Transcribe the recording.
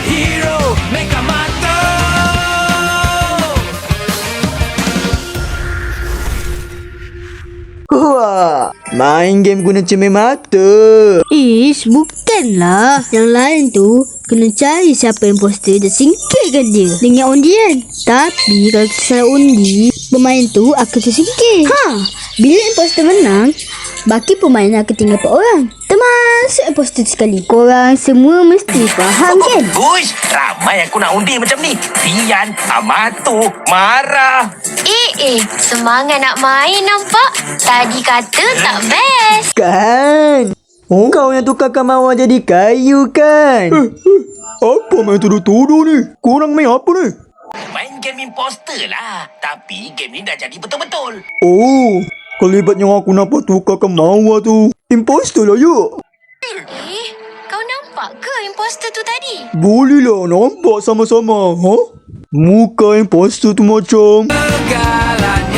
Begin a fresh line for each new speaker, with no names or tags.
Hero Megamato.
Wah, main game guna cermin mata.
Ish, bukanlah. Yang lain tu kena cari siapa imposter dan singkirkan dia dengan undian. Tapi kalau kita salah undi, pemain tu akan tersingkir. Bila imposter menang, baki pemain akan tinggal 4 orang. Termasuk imposter sekali. Korang semua mesti faham kan?
Guys, ramai aku nak undi macam ni. Rian, Amato, marah.
Semangat nak main nampak? Tadi kata tak best.
Kan? Kau yang tukarkan mawar jadi kayu kan? Apa main tuduh-tuduh ni? Korang main apa ni?
Main game imposter lah. Tapi game ni dah jadi betul-betul.
Oh, kelibatnya aku nampak tukarkan mawar tu. Imposter lah yuk.
Kau nampak ke imposter tu tadi?
Bolehlah nampak sama-sama. Muka imposter tu macam
Segalanya